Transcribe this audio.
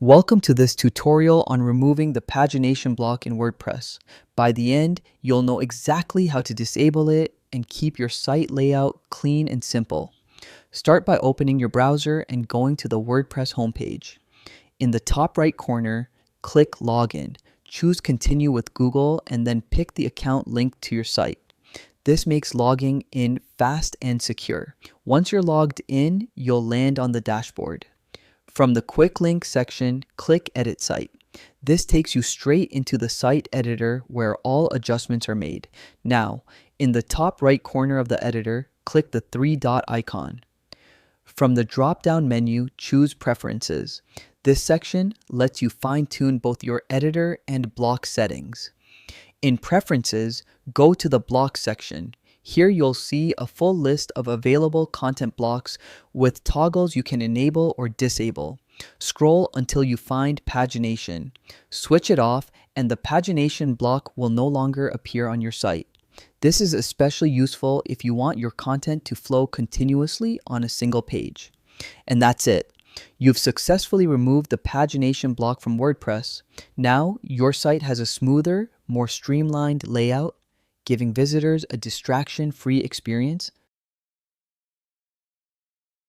Welcome to this tutorial on removing the pagination block in WordPress. By the end, you'll know exactly how to disable it and keep your site layout clean and simple. Start by opening your browser and going to the WordPress homepage. In the top right corner, click Login. Choose Continue with Google and then pick the account linked to your site. This makes logging in fast and secure. Once you're logged in, you'll land on the dashboard. From the Quick Link section, click Edit Site. This takes you straight into the site editor where all adjustments are made. Now, in the top right corner of the editor, click the three-dot icon. From the drop-down menu, choose Preferences. This section lets you fine-tune both your editor and block settings. In Preferences, go to the Block section. Here you'll see a full list of available content blocks with toggles you can enable or disable. Scroll until you find Pagination. Switch it off and the Pagination block will no longer appear on your site. This is especially useful if you want your content to flow continuously on a single page. And that's it. You've successfully removed the pagination block from WordPress. Now your site has a smoother, more streamlined layout, giving visitors a distraction-free experience